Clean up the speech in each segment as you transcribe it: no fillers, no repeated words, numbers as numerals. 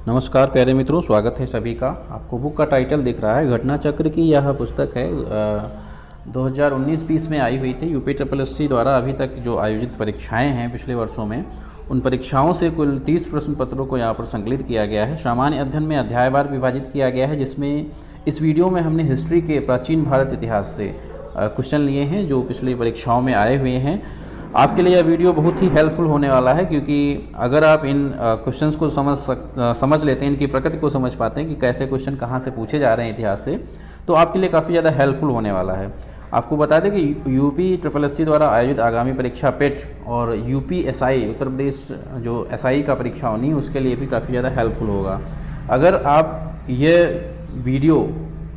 नमस्कार प्यारे मित्रों, स्वागत है सभी का। आपको बुक का टाइटल दिख रहा है, घटना चक्र की यह पुस्तक है 2019-20 में आई हुई थी। यूपी SSSC द्वारा अभी तक जो आयोजित परीक्षाएं हैं पिछले वर्षों में, उन परीक्षाओं से कुल 30 प्रश्न पत्रों को यहाँ पर संकलित किया गया है। सामान्य अध्ययन में अध्यायवार विभाजित किया गया है, जिसमें इस वीडियो में हमने हिस्ट्री के प्राचीन भारत इतिहास से क्वेश्चन लिए हैं जो पिछली परीक्षाओं में आए हुए हैं। आपके लिए यह वीडियो बहुत ही हेल्पफुल होने वाला है, क्योंकि अगर आप इन क्वेश्चंस को समझ लेते हैं, इनकी प्रकृति को समझ पाते हैं कि कैसे क्वेश्चन कहाँ से पूछे जा रहे हैं इतिहास से, तो आपके लिए काफ़ी ज़्यादा हेल्पफुल होने वाला है। आपको बता दें कि यूपी SSSC द्वारा आयोजित आगामी परीक्षा पेट और UPSI उत्तर प्रदेश जो SI का परीक्षा होनी है उसके लिए भी काफ़ी ज़्यादा हेल्पफुल होगा। अगर आप ये वीडियो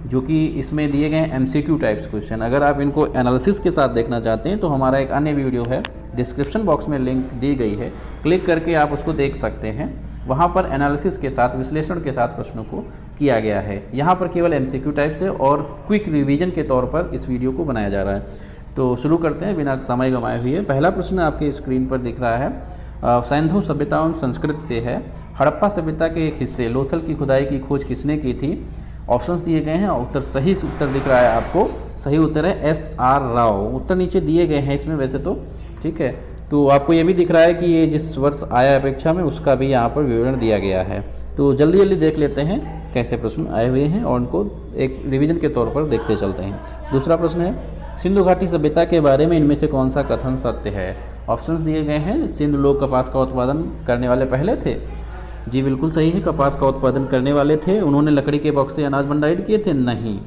जो कि इसमें दिए गए MCQ टाइप्स क्वेश्चन, अगर आप इनको एनालिसिस के साथ देखना चाहते हैं तो हमारा एक अन्य वीडियो है, डिस्क्रिप्शन बॉक्स में लिंक दी गई है, क्लिक करके आप उसको देख सकते हैं। वहाँ पर एनालिसिस के साथ, विश्लेषण के साथ प्रश्नों को किया गया है। यहाँ पर केवल MCQ टाइप्स है और क्विक रिवीजन के तौर पर इस वीडियो को बनाया जा रहा है। तो शुरू करते हैं बिना समय गंवाए हुए। पहला प्रश्न आपके स्क्रीन पर दिख रहा है, सिंधु सभ्यता एवं संस्कृत से है। हड़प्पा सभ्यता के एक हिस्से लोथल की खुदाई की खोज किसने की थी? ऑप्शंस दिए गए हैं, उत्तर सही उत्तर दिख रहा है आपको। सही उत्तर है SR राव। उत्तर नीचे दिए गए हैं इसमें वैसे तो, ठीक है। तो आपको ये भी दिख रहा है कि ये जिस वर्ष आया है परीक्षा में उसका भी यहाँ पर विवरण दिया गया है। तो जल्दी जल्दी देख लेते हैं कैसे प्रश्न आए हुए हैं और उनको एक रिवीजन के तौर पर देखते चलते हैं। दूसरा प्रश्न है, सिंधु घाटी सभ्यता के बारे में इनमें से कौन सा कथन सत्य है? ऑप्शंस दिए गए हैं। सिंधु लोग कपास का उत्पादन करने वाले पहले थे। जी बिल्कुल सही है, कपास का उत्पादन करने वाले थे। उन्होंने लकड़ी के बॉक्स से अनाज भंडारित किए थे? नहीं।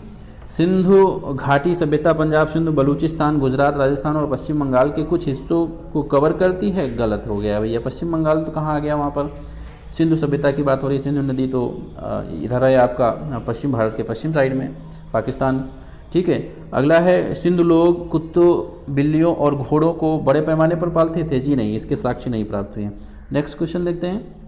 सिंधु घाटी सभ्यता पंजाब, सिंधु, बलूचिस्तान, गुजरात, राजस्थान और पश्चिम बंगाल के कुछ हिस्सों को कवर करती है? गलत हो गया भैया, पश्चिम बंगाल तो कहाँ आ गया वहाँ पर? सिंधु सभ्यता की बात हो रही है। सिंधु नदी तो इधर है आपका पश्चिम भारत के पश्चिम साइड में, पाकिस्तान, ठीक है। अगला है, सिंधु लोग कुत्तों, बिल्लियों और घोड़ों को बड़े पैमाने पर पालते थे? जी नहीं, इसके साक्ष्य नहीं प्राप्त हुए। नेक्स्ट क्वेश्चन देखते हैं।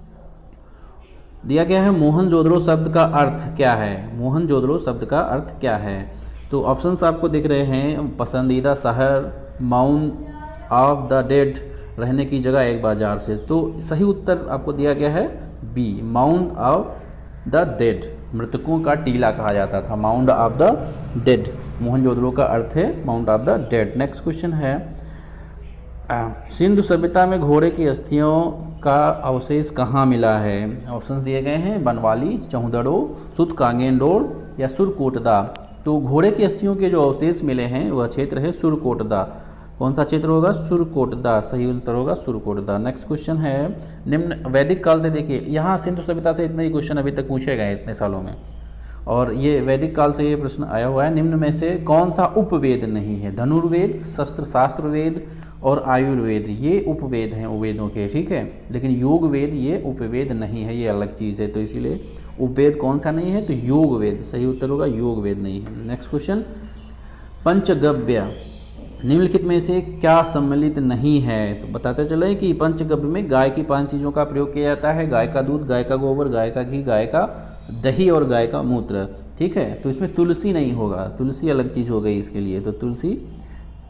दिया गया है, मोहनजोदड़ो शब्द का अर्थ क्या है? मोहनजोदड़ो शब्द का अर्थ क्या है? तो ऑप्शंस आपको दिख रहे हैं, पसंदीदा शहर, माउंट ऑफ द डेड, रहने की जगह, एक बाजार से। तो सही उत्तर आपको दिया गया है B, mount of the dead. मृतकों का टीला कहा जाता था, mount of the dead. Mohenjodaro का अर्थ है mount of the dead. Next question है, सिंधु सभ्यता में घोड़े की अस्थियों का अवशेष कहाँ मिला है? ऑप्शंस दिए गए हैं, बनवाली, चौहदड़ो, सुत कांगेंडोर या सुरकोटदा। तो घोड़े की अस्थियों के जो अवशेष मिले हैं वह क्षेत्र है सुरकोटदा। कौन सा क्षेत्र होगा? सुरकोटदा। सही उत्तर होगा सुरकोटदा। नेक्स्ट क्वेश्चन है, निम्न वैदिक काल से, देखिए यहाँ सिंधु सभ्यता से इतने ही क्वेश्चन अभी तक पूछे गए इतने सालों में, और ये वैदिक काल से ये प्रश्न आया हुआ है। निम्न में से कौन सा उपवेद नहीं है? धनुर्वेद, शस्त्र शास्त्र वेद और आयुर्वेद, ये उपवेद हैं वेदों के, ठीक है। लेकिन योग वेद ये उपवेद नहीं है, ये अलग चीज़ है। तो इसीलिए उपवेद कौन सा नहीं है? तो योग वेद। सही उत्तर होगा योग वेद नहीं है। नेक्स्ट क्वेश्चन, पंचगव्य निम्नलिखित में से क्या सम्मिलित नहीं है? तो बताते चले कि पंचगव्य में गाय की 5 चीज़ों का प्रयोग किया जाता है। गाय का दूध, गाय का गोबर, गाय का घी, गाय का दही और गाय का मूत्र, ठीक है। तो इसमें तुलसी नहीं होगा, तुलसी अलग चीज़ हो गई इसके लिए, तो तुलसी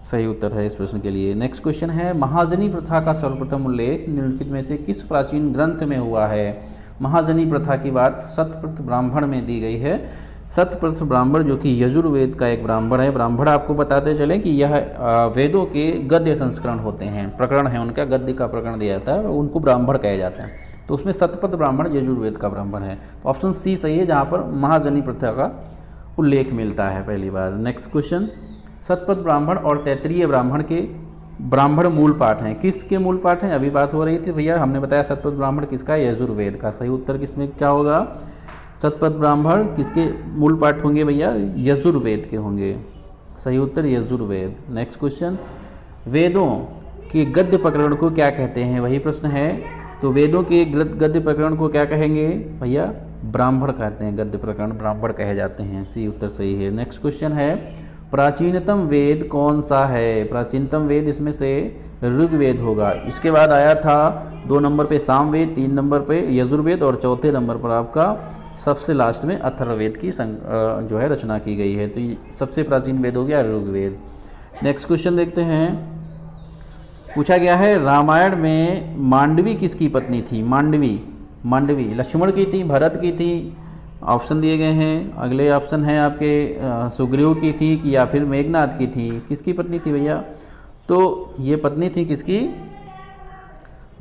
सही उत्तर है इस प्रश्न के लिए। नेक्स्ट क्वेश्चन है, महाजनी प्रथा का सर्वप्रथम उल्लेख निम्नलिखित में से किस प्राचीन ग्रंथ में हुआ है? महाजनी प्रथा की बात शतपथ ब्राह्मण में दी गई है। शतपथ ब्राह्मण जो कि यजुर्वेद का एक ब्राह्मण है। ब्राह्मण आपको बताते चलें कि यह वेदों के गद्य संस्करण होते हैं, प्रकरण है उनका, गद्य का प्रकरण दिया जाता है, उनको ब्राह्मण कहे जाते हैं। तो उसमें शतपथ ब्राह्मण यजुर्वेद का ब्राह्मण है। तो ऑप्शन C सही है, जहाँ पर महाजनी प्रथा का उल्लेख मिलता है पहली बार। नेक्स्ट क्वेश्चन, शतपथ ब्राह्मण और तैत्तिरीय ब्राह्मण के ब्राह्मण मूल पाठ हैं? किसके मूल पाठ हैं? अभी बात हो रही थी भैया, हमने बताया शतपथ ब्राह्मण किसका? यजुर्वेद का। सही उत्तर किसमें क्या होगा? शतपथ ब्राह्मण किसके मूल पाठ होंगे भैया? यजुर्वेद के होंगे। सही उत्तर यजुर्वेद। नेक्स्ट क्वेश्चन, वेदों के गद्य प्रकरण को क्या कहते हैं? वही प्रश्न है। तो वेदों के गद्य प्रकरण को क्या कहेंगे भैया? ब्राह्मण कहते हैं, गद्य प्रकरण ब्राह्मण कहे जाते हैं। सी उत्तर सही है। नेक्स्ट क्वेश्चन है, प्राचीनतम वेद कौन सा है? प्राचीनतम वेद इसमें से ऋग्वेद होगा। इसके बाद आया था 2 नंबर पे सामवेद, 3 नंबर पे यजुर्वेद और चौथे नंबर पर आपका सबसे लास्ट में अथर्ववेद की जो है रचना की गई है। तो ये सबसे प्राचीन वेद हो गया ऋग्वेद। नेक्स्ट क्वेश्चन देखते हैं, पूछा गया है रामायण में मांडवी किसकी पत्नी थी? मांडवी मांडवी लक्ष्मण की थी, भरत की थी, ऑप्शन दिए गए हैं। अगले ऑप्शन है आपके सुग्रीव की थी कि या फिर मेघनाद की थी। किसकी पत्नी थी भैया? तो ये पत्नी थी किसकी?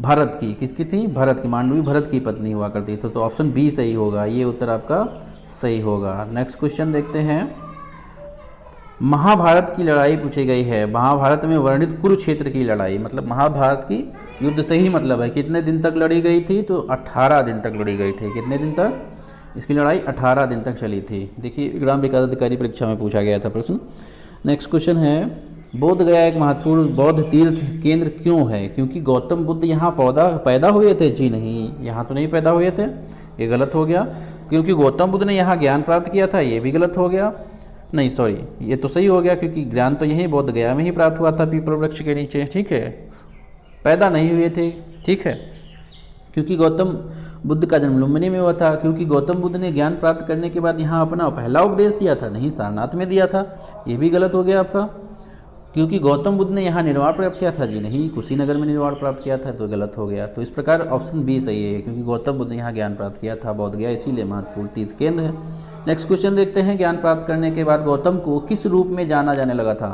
भरत की। किसकी थी? भरत की। मांडवी भरत की पत्नी हुआ करती थी। तो ऑप्शन बी सही होगा, ये उत्तर आपका सही होगा। नेक्स्ट क्वेश्चन देखते हैं। महाभारत की लड़ाई पूछी गई है। महाभारत में वर्णित कुरुक्षेत्र की लड़ाई, मतलब महाभारत की युद्ध से ही मतलब है, कितने दिन तक लड़ी गई थी? तो 18 दिन तक लड़ी गई थी। कितने दिन तक? इसकी लड़ाई 18 दिन तक चली थी। देखिए ग्राम विकास अधिकारी परीक्षा में पूछा गया था प्रश्न। नेक्स्ट क्वेश्चन है, बोध गया एक महत्वपूर्ण बौद्ध तीर्थ केंद्र क्यों है? क्योंकि गौतम बुद्ध यहाँ पैदा हुए थे? जी नहीं, यहाँ तो नहीं पैदा हुए थे, ये गलत हो गया। क्योंकि गौतम बुद्ध ने यहाँ ज्ञान प्राप्त किया था, ये भी गलत हो गया। नहीं सॉरी, ये तो सही हो गया, क्योंकि ज्ञान तो यहीं बोध गया में ही प्राप्त हुआ था, पीपल वृक्ष के नीचे। ठीक है, पैदा नहीं हुए थे। ठीक है, क्योंकि गौतम बुद्ध का जन्म लुम्बिनी में हुआ था। क्योंकि गौतम बुद्ध ने ज्ञान प्राप्त करने के बाद यहाँ अपना पहला उपदेश दिया था, नहीं सारनाथ में दिया था, ये भी गलत हो गया आपका। क्योंकि गौतम बुद्ध ने यहाँ निर्वाण प्राप्त किया था, जी नहीं, कुशीनगर में निर्वाण प्राप्त किया था, तो गलत हो गया। तो इस प्रकार ऑप्शन बी सही है, क्योंकि गौतम बुद्ध ने यहाँ ज्ञान प्राप्त किया था, बोध गया इसीलिए महत्वपूर्ण तीर्थ केंद्र है। नेक्स्ट क्वेश्चन देखते हैं, ज्ञान प्राप्त करने के बाद गौतम को किस रूप में जाना जाने लगा था?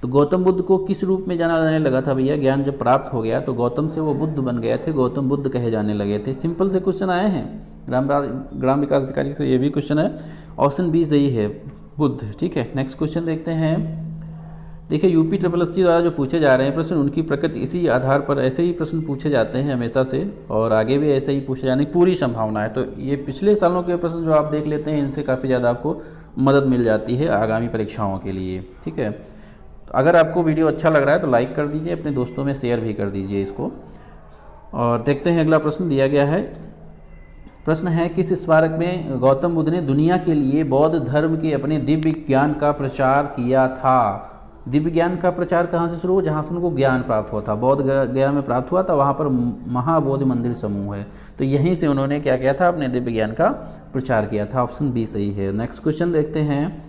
तो गौतम बुद्ध को किस रूप में जाना जाने लगा था भैया? ज्ञान जब प्राप्त हो गया तो गौतम से वो बुद्ध बन गए थे, गौतम बुद्ध कहे जाने लगे थे। सिंपल से क्वेश्चन आए हैं ग्राम विकास अधिकारी से, ये भी क्वेश्चन है। ऑप्शन बी सही है, बुद्ध। ठीक है, नेक्स्ट क्वेश्चन देखते हैं। देखिए यूपी SSSC द्वारा जो पूछे जा रहे हैं प्रश्न, उनकी प्रकृति इसी आधार पर ऐसे ही प्रश्न पूछे जाते हैं हमेशा से, और आगे भी ऐसे ही पूछे जाने की पूरी संभावना है। तो ये पिछले सालों के प्रश्न जो आप देख लेते हैं, इनसे काफ़ी ज़्यादा आपको मदद मिल जाती है आगामी परीक्षाओं के लिए। ठीक है, अगर आपको वीडियो अच्छा लग रहा है तो लाइक कर दीजिए, अपने दोस्तों में शेयर भी कर दीजिए इसको। और देखते हैं अगला प्रश्न दिया गया है। प्रश्न है, किस स्मारक में गौतम बुद्ध ने दुनिया के लिए बौद्ध धर्म के अपने दिव्य ज्ञान का प्रचार किया था? दिव्य ज्ञान का प्रचार कहाँ से शुरू हुआ? जहाँ से उनको ज्ञान प्राप्त हुआ था, बोध गया में प्राप्त हुआ था, वहाँ पर महाबोधि मंदिर समूह है, तो यहीं से उन्होंने क्या किया था? अपने दिव्य ज्ञान का प्रचार किया था। ऑप्शन बी सही है। नेक्स्ट क्वेश्चन देखते हैं।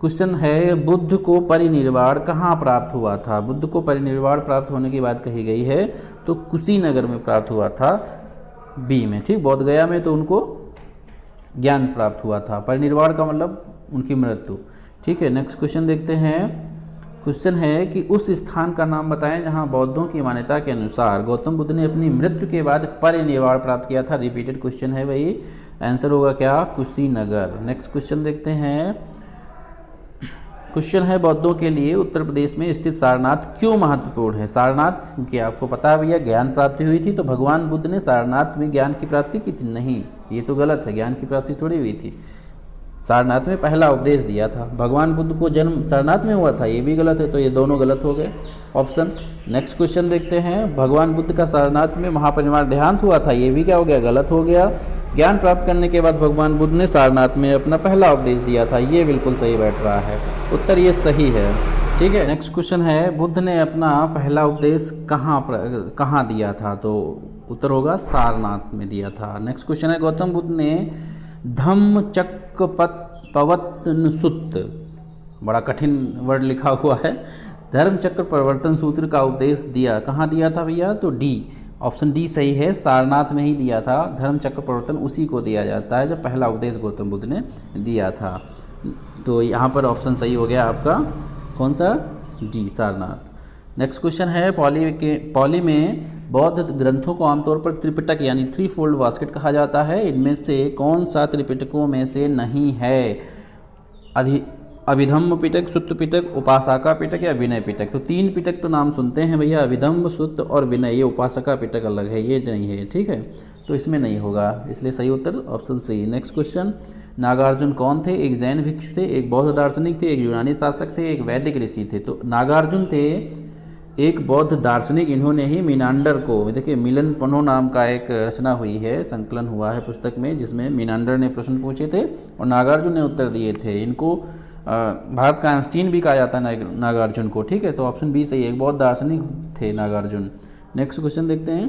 क्वेश्चन है, बुद्ध को परिनिर्वाण कहाँ प्राप्त हुआ था? बुद्ध को परिनिर्वाण प्राप्त होने की बात कही गई है तो कुशीनगर में प्राप्त हुआ था, बी में। ठीक, बोध गया में तो उनको ज्ञान प्राप्त हुआ था, परिनिर्वाण का मतलब उनकी मृत्यु। ठीक है, नेक्स्ट क्वेश्चन देखते हैं। क्वेश्चन है कि उस स्थान का नाम बताएं जहां बौद्धों की मान्यता के अनुसार गौतम बुद्ध ने अपनी मृत्यु के बाद परिनिर्वाण प्राप्त किया था। रिपीटेड क्वेश्चन है भाई, आंसर होगा क्या? कुशीनगर। नेक्स्ट क्वेश्चन देखते हैं। क्वेश्चन है, बौद्धों के लिए उत्तर प्रदेश में स्थित सारनाथ क्यों महत्वपूर्ण है? सारनाथ, क्योंकि आपको पता है भैया ज्ञान प्राप्ति हुई थी, तो भगवान बुद्ध ने सारनाथ में ज्ञान की प्राप्ति की थी? नहीं, ये तो गलत है, ज्ञान की प्राप्ति थोड़ी हुई थी, सारनाथ में पहला उपदेश दिया था। भगवान बुद्ध को जन्म सारनाथ में हुआ था, ये भी गलत है, तो ये दोनों गलत हो गए ऑप्शन। नेक्स्ट क्वेश्चन देखते हैं। भगवान बुद्ध का सारनाथ में महापरिनिर्वाण देहांत हुआ था, ये भी क्या हो गया? गलत हो गया। ज्ञान प्राप्त करने के बाद भगवान बुद्ध ने सारनाथ में अपना पहला उपदेश दिया था, ये बिल्कुल सही बैठ रहा है, उत्तर ये सही है। ठीक है, नेक्स्ट क्वेश्चन है, बुद्ध ने अपना पहला उपदेश कहाँ दिया था? तो उत्तर होगा सारनाथ में दिया था। नेक्स्ट क्वेश्चन है, गौतम बुद्ध ने धम्मचक्कपवत्तन सूत्र, बड़ा कठिन वर्ड लिखा हुआ है, धर्मचक्र प्रवर्तन सूत्र का उपदेश दिया, कहाँ दिया था भैया? तो डी, ऑप्शन डी सही है, सारनाथ में ही दिया था। धर्मचक्र प्रवर्तन उसी को दिया जाता है जब पहला उपदेश गौतम बुद्ध ने दिया था। तो यहाँ पर ऑप्शन सही हो गया आपका, कौन सा? डी, सारनाथ। नेक्स्ट क्वेश्चन है, पॉली में बौद्ध ग्रंथों को आमतौर पर त्रिपिटक यानी 3 फोल्ड बास्केट कहा जाता है, इनमें से कौन सा त्रिपिटकों में से नहीं है? अभिधम्म पिटक, सुत्त पिटक, उपासका पिटक या विनय पिटक? तो 3 पिटक तो नाम सुनते हैं भैया, अभिधम्म, सुत्त और विनय, ये उपासका पिटक अलग है, ये नहीं है। ठीक है, तो इसमें नहीं होगा, इसलिए सही उत्तर option C. Next question, Nagarjuna कौन थे? एक जैन भिक्षु थे, एक बौद्ध दार्शनिक थे, एक यूनानी शासक थे, एक वैदिक ऋषि थे। तो नागार्जुन थे एक बौद्ध दार्शनिक, इन्होंने ही मीनांडर को, देखिए मिलन पन्हो नाम का एक रचना हुई है, संकलन हुआ है पुस्तक में, जिसमें मीनांडर ने प्रश्न पूछे थे और नागार्जुन ने उत्तर दिए थे। इनको भारत का आइंस्टीन भी कहा जाता है नागार्जुन को। ठीक है, तो ऑप्शन बी सही है, एक बौद्ध दार्शनिक थे नागार्जुन। नेक्स्ट क्वेश्चन देखते हैं।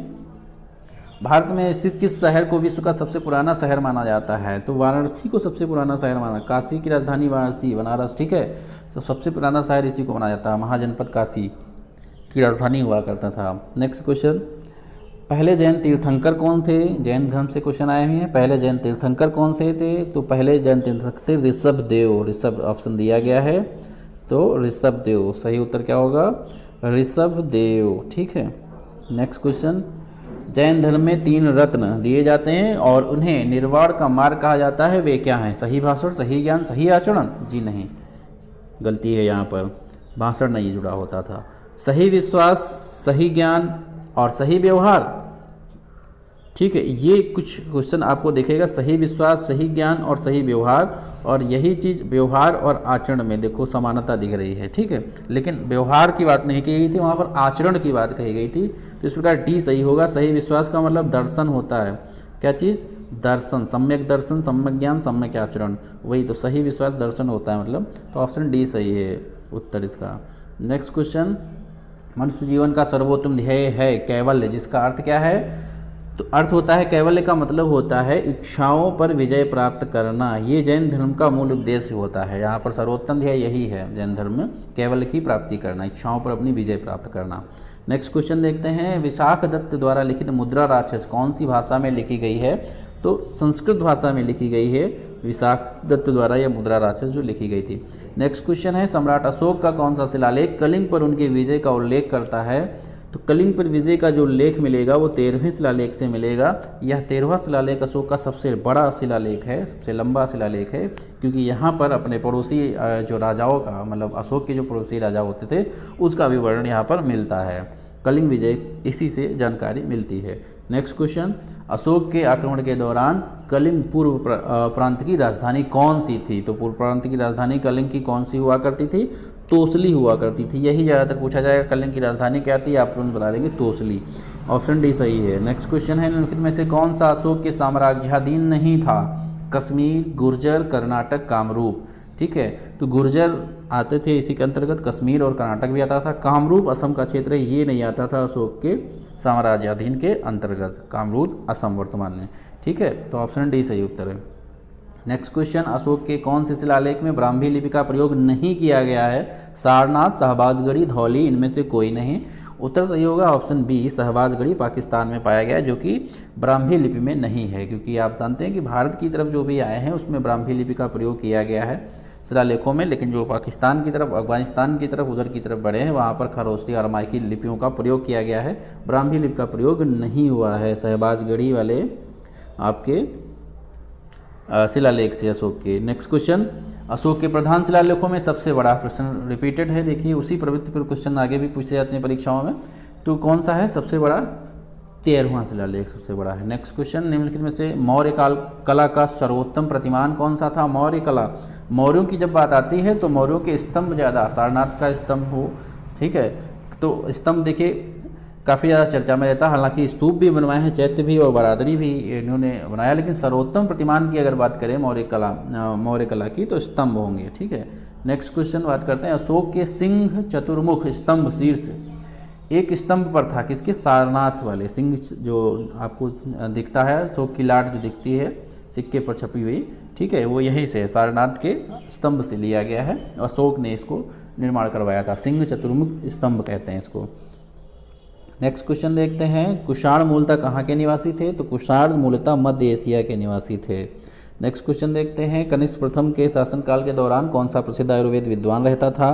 भारत में स्थित किस शहर को विश्व का सबसे पुराना शहर माना जाता है? तो वाराणसी को सबसे पुराना शहर माना, काशी की राजधानी वाराणसी, बनारस। ठीक है, तो सबसे पुराना शहर इसी को माना जाता है, महाजनपद काशी की राजधानी हुआ करता था। नेक्स्ट क्वेश्चन, पहले जैन तीर्थंकर कौन थे? जैन धर्म से क्वेश्चन आए हुए हैं। पहले जैन तीर्थंकर कौन से थे? तो पहले जैन तीर्थंकर थे ऋषभदेव। ऋषभ ऑप्शन दिया गया है, तो ऋषभदेव सही उत्तर क्या होगा? ऋषभदेव। ठीक है, नेक्स्ट क्वेश्चन, जैन धर्म में 3 रत्न दिए जाते हैं और उन्हें निर्वाण का मार्ग कहा जाता है, वे क्या हैं? सही भाषण, सही ज्ञान, सही आचरण? जी नहीं, गलती है यहाँ पर, भाषण नहीं जुड़ा होता था। सही विश्वास, सही ज्ञान और सही व्यवहार। ठीक है, ये कुछ क्वेश्चन आपको दिखेगा, सही विश्वास, सही ज्ञान और सही व्यवहार, और यही चीज़ व्यवहार और आचरण में देखो समानता दिख रही है। ठीक है, लेकिन व्यवहार की बात नहीं की गई थी, वहाँ पर आचरण की बात कही गई थी। तो इस प्रकार डी सही होगा। सही विश्वास का मतलब दर्शन होता है, क्या चीज़? दर्शन, सम्यक दर्शन, सम्यक ज्ञान, सम्यक आचरण, वही तो सही विश्वास दर्शन होता है मतलब। तो ऑप्शन डी सही है उत्तर इसका। नेक्स्ट क्वेश्चन, मनुष्य जीवन का सर्वोत्तम ध्येय है कैवल्य, जिसका अर्थ क्या है? तो अर्थ होता है, कैवल्य का मतलब होता है इच्छाओं पर विजय प्राप्त करना। ये जैन धर्म का मूल उद्देश्य होता है। यहाँ पर सर्वोत्तम ध्येय यही है जैन धर्म में, कैवल्य की प्राप्ति करना, इच्छाओं पर अपनी विजय प्राप्त करना। नेक्स्ट क्वेश्चन देखते हैं, विशाख दत्त द्वारा लिखित मुद्रा राक्षस कौन सी भाषा में लिखी गई है? तो संस्कृत भाषा में लिखी गई है विशाख दत्त द्वारा यह मुद्रा राक्षस जो लिखी गई थी। नेक्स्ट क्वेश्चन है, सम्राट अशोक का कौन सा शिलालेख कलिंग पर उनके विजय का उल्लेख करता है? तो कलिंग पर विजय का जो लेख मिलेगा वो 13वें शिलालेख से मिलेगा। यह 13वां शिलालेख अशोक का सबसे बड़ा शिलालेख है, सबसे लंबा शिलालेख है, क्योंकि यहाँ पर अपने पड़ोसी जो राजाओं का, मतलब अशोक के जो पड़ोसी राजा होते थे उसका विवरण यहाँ पर मिलता है। कलिंग विजय इसी से जानकारी मिलती है। नेक्स्ट क्वेश्चन, अशोक के आक्रमण के दौरान कलिंग पूर्व प्रांत की राजधानी कौन सी थी? तो पूर्व प्रांत की राजधानी कलिंग की कौन सी हुआ करती थी? तोसली हुआ करती थी। यही ज़्यादातर पूछा जाएगा, कलिंग की राजधानी क्या थी? आप तुरंत बता देंगे तोसली। ऑप्शन डी सही है। नेक्स्ट क्वेश्चन है, निम्नलिखित में से कौन सा अशोक के साम्राज्याधीन नहीं था? कश्मीर, गुर्जर, कर्नाटक, कामरूप। ठीक है, तो गुर्जर आते थे इसी के अंतर्गत, कश्मीर और कर्नाटक भी आता था। कामरूप असम का क्षेत्र है, ये नहीं आता था अशोक के साम्राज्याधीन के अंतर्गत। कामरूप असम वर्तमान में। ठीक है, तो ऑप्शन डी सही उत्तर है। नेक्स्ट क्वेश्चन, अशोक के कौन से शिलालेख में ब्राह्मी लिपि का प्रयोग नहीं किया गया है? सारनाथ, शाहबाजगढ़ी, धौली, इनमें से कोई नहीं। उत्तर सही होगा ऑप्शन बी, शाहबाजगढ़ी पाकिस्तान में पाया गया, जो कि ब्राह्मी लिपि में नहीं है, क्योंकि आप जानते हैं कि भारत की तरफ जो भी आए हैं उसमें ब्राह्मी लिपि का प्रयोग किया गया है शिलालेखों में, लेकिन जो पाकिस्तान की तरफ, अफगानिस्तान की तरफ, उधर की तरफ बढ़े हैं वहाँ पर खरोष्टी और अरामाई लिपियों का प्रयोग किया गया है। ब्राह्मी लिपि का प्रयोग नहीं हुआ है शाहबाजगढ़ी वाले आपके शिलालेख से अशोक के। नेक्स्ट क्वेश्चन, अशोक के प्रधान शिलालेखों में सबसे बड़ा, प्रश्न रिपीटेड है, देखिए उसी प्रवृत्ति पर क्वेश्चन आगे भी पूछे जाते हैं परीक्षाओं में। तो कौन सा है सबसे बड़ा? 13वां शिलालेख सबसे बड़ा है। नेक्स्ट क्वेश्चन, निम्नलिखित में से मौर्य काल कला का सर्वोत्तम प्रतिमान कौन सा था? मौर्य कला, मौर्यों की जब बात आती है तो मौर्यों के स्तंभ ज़्यादा, सारनाथ का स्तंभ हो, ठीक है, तो स्तंभ देखिए काफ़ी ज़्यादा चर्चा में रहता है। हालांकि स्तूप भी बनवाए हैं, चैत्य भी और बरादरी भी इन्होंने बनाया, लेकिन सर्वोत्तम प्रतिमान की अगर बात करें मौर्य कला की तो स्तंभ होंगे। ठीक है, नेक्स्ट क्वेश्चन बात करते हैं, अशोक के सिंह चतुर्मुख स्तंभ शीर्ष एक स्तंभ पर था, किसके? सारनाथ वाले। सिंह जो आपको दिखता है, अशोक की लाट जो दिखती है सिक्के पर छपी हुई, ठीक है, वो यहीं से सारनाथ के स्तंभ से लिया गया है। अशोक ने इसको निर्माण करवाया था, सिंह चतुर्मुख स्तंभ कहते हैं इसको। नेक्स्ट क्वेश्चन देखते हैं, कुषाण मूलतः कहाँ के निवासी थे? तो कुषाण मूलतः मध्य एशिया के निवासी थे। नेक्स्ट क्वेश्चन देखते हैं, कनिष्क प्रथम के शासनकाल के दौरान कौन सा प्रसिद्ध आयुर्वेद विद्वान रहता था?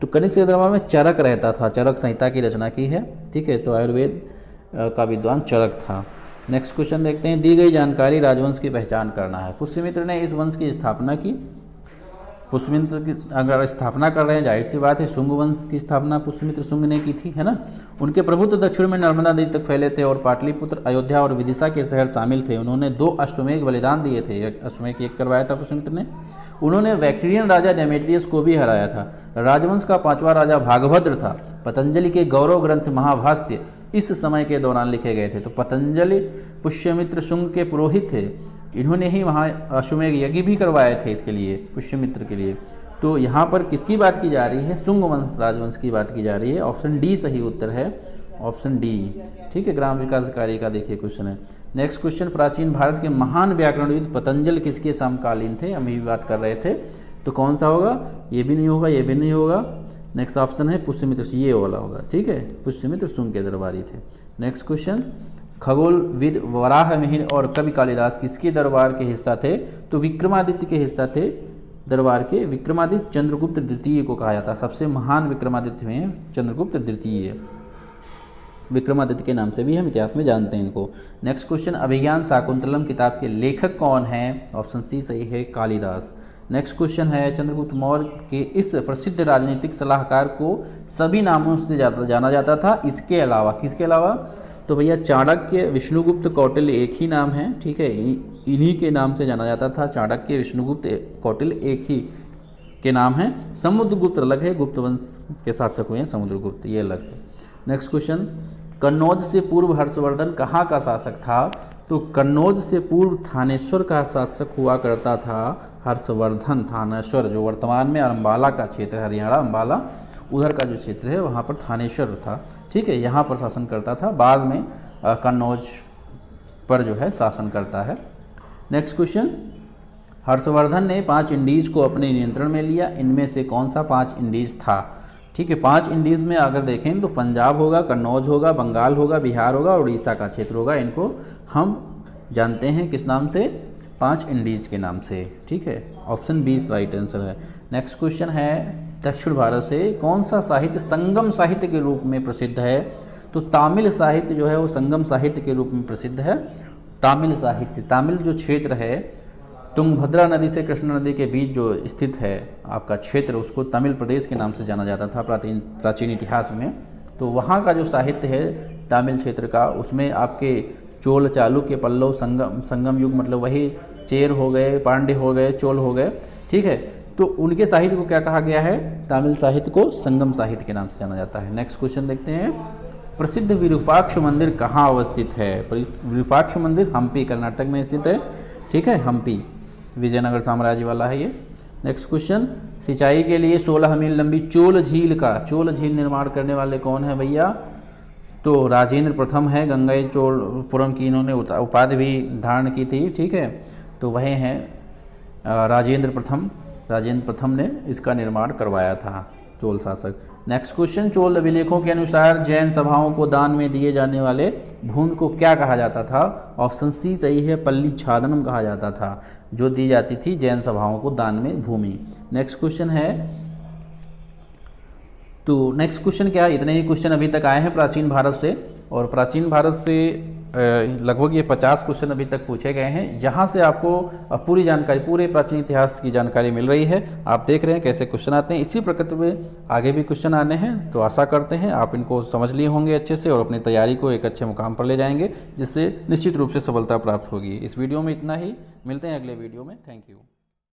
तो कनिष्क के दरबार में चरक रहता था, चरक संहिता की रचना की है। ठीक है, तो आयुर्वेद का विद्वान चरक था। नेक्स्ट क्वेश्चन देखते हैं, दी गई जानकारी राजवंश की पहचान करना है। पुष्यमित्र ने इस वंश की स्थापना की। पुष्यमित्र की अगर स्थापना कर रहे हैं, जाहिर सी बात है शुंग वंश की स्थापना पुष्यमित्र शुंग ने की थी, है ना। उनके प्रभुत्व दक्षिण में नर्मदा नदी तक फैले थे और पाटलिपुत्र, अयोध्या और विदिशा के शहर शामिल थे। उन्होंने 2 अश्वमेध बलिदान दिए थे, एक अश्वमेध एक करवाया था पुष्यमित्र ने। उन्होंने बैक्टीरियन राजा डेमेट्रियस को भी हराया था। राजवंश का 5वां राजा भागभद्र था। पतंजलि के गौरव ग्रंथ महाभाष्य इस समय के दौरान लिखे गए थे। तो पतंजलि पुष्यमित्र शुंग के पुरोहित थे, इन्होंने ही वहाँ अश्वमेध यज्ञ भी करवाए थे इसके लिए, पुष्यमित्र के लिए। तो यहाँ पर किसकी बात की जा रही है? शुंग वंश राजवंश की बात की जा रही है। ऑप्शन डी सही उत्तर है, ऑप्शन डी। ठीक है, ग्राम विकास अधिकारी का देखिए क्वेश्चन है। नेक्स्ट क्वेश्चन, प्राचीन भारत के महान व्याकरणविद पतंजलि किसके समकालीन थे? हम भी बात कर रहे थे, तो कौन सा होगा? ये भी नहीं होगा, ये भी नहीं होगा। नेक्स्ट ऑप्शन है पुष्यमित्र, ये वाला होगा। ठीक है, पुष्यमित्र शुंग के दरबारी थे। नेक्स्ट क्वेश्चन, खगोलविद वराहमिहिर और कवि कालिदास किसके दरबार के हिस्सा थे? तो विक्रमादित्य के हिस्सा थे दरबार के। विक्रमादित्य चंद्रगुप्त द्वितीय को कहा जाता है, सबसे महान विक्रमादित्य हुए चंद्रगुप्त द्वितीय, विक्रमादित्य के नाम से भी हम इतिहास में जानते हैं इनको। नेक्स्ट क्वेश्चन, अभिज्ञान शाकुंतलम किताब के लेखक कौन हैं? ऑप्शन सी सही है, कालिदास। नेक्स्ट क्वेश्चन है, चंद्रगुप्त मौर्य के इस प्रसिद्ध राजनीतिक सलाहकार को सभी नामों से जाना जाता था, इसके अलावा किसके अलावा? तो भैया चाणक्य, विष्णुगुप्त, कौटिल्य एक ही नाम है, ठीक है, इन्हीं के नाम से जाना जाता था। चाणक्य, विष्णुगुप्त, कौटिल्य एक ही के नाम है। समुद्रगुप्त अलग है, गुप्त वंश के शासक हुए हैं समुद्रगुप्त, ये अलग है। नेक्स्ट क्वेश्चन, कन्नौज से पूर्व हर्षवर्धन कहाँ का शासक था? तो कन्नौज से पूर्व थानेश्वर का शासक हुआ करता था हर्षवर्धन। थानेश्वर जो वर्तमान में अम्बाला का क्षेत्र है, हरियाणा अम्बाला उधर का जो क्षेत्र है वहाँ पर थानेश्वर था, ठीक है, यहाँ पर शासन करता था। बाद में कन्नौज पर जो है शासन करता है। नेक्स्ट क्वेश्चन, हर्षवर्धन ने 5 इंडीज़ को अपने नियंत्रण में लिया, इनमें से कौन सा 5 इंडीज़ था? ठीक है, 5 इंडीज़ में अगर देखें तो पंजाब होगा, कन्नौज होगा, बंगाल होगा, बिहार होगा और उड़ीसा का क्षेत्र होगा। इनको हम जानते हैं किस नाम से? 5 इंडीज़ के नाम से, ठीक है, ऑप्शन बी राइट आंसर है। नेक्स्ट क्वेश्चन है, दक्षिण भारत से कौन सा साहित्य संगम साहित्य के रूप में प्रसिद्ध है? तो तामिल साहित्य जो है वो संगम साहित्य के रूप में प्रसिद्ध है। तामिल साहित्य, तामिल जो क्षेत्र है तुंगभद्रा नदी से कृष्णा नदी के बीच जो स्थित है आपका क्षेत्र, उसको तमिल प्रदेश के नाम से जाना जाता था प्राचीन इतिहास में। तो वहाँ का जो साहित्य है तमिल क्षेत्र का, उसमें आपके चोल, चालुक्य, पल्लव, संगम युग, मतलब वही चेर हो गए, पांड्य हो गए, चोल हो गए, ठीक है, तो उनके साहित्य को क्या कहा गया है? तमिल साहित्य को संगम साहित्य के नाम से जाना जाता है। नेक्स्ट क्वेश्चन देखते हैं, प्रसिद्ध विरूपाक्ष मंदिर कहाँ अवस्थित है? विरूपाक्ष मंदिर हम्पी कर्नाटक में स्थित है, ठीक है, हम्पी विजयनगर साम्राज्य वाला है ये। नेक्स्ट क्वेश्चन, सिंचाई के लिए 16 मील लंबी चोल झील निर्माण करने वाले कौन है भैया? तो राजेंद्र प्रथम है, गंगई चोलपुरम की इन्होंने उपाधि भी धारण की थी, ठीक है, तो वह हैं राजेंद्र प्रथम ने इसका निर्माण करवाया था, चोल शासक। नेक्स्ट क्वेश्चन, चोल अभिलेखों के अनुसार जैन सभाओं को दान में दिए जाने वाले भूमि को क्या कहा जाता था? ऑप्शन सी सही है, पल्ली छादनम कहा जाता था, जो दी जाती थी जैन सभाओं को दान में भूमि। नेक्स्ट क्वेश्चन है, तो नेक्स्ट क्वेश्चन क्या है, इतने ही क्वेश्चन अभी तक आए हैं प्राचीन भारत से, और प्राचीन भारत से लगभग ये 50 क्वेश्चन अभी तक पूछे गए हैं, जहाँ से आपको पूरी जानकारी, पूरे प्राचीन इतिहास की जानकारी मिल रही है। आप देख रहे हैं कैसे क्वेश्चन आते हैं, इसी प्रकृति में आगे भी क्वेश्चन आने हैं, तो आशा करते हैं आप इनको समझ लिए होंगे अच्छे से और अपनी तैयारी को एक अच्छे मुकाम पर ले जाएंगे, जिससे निश्चित रूप से सफलता प्राप्त होगी। इस वीडियो में इतना ही, मिलते हैं अगले वीडियो में। Thank you.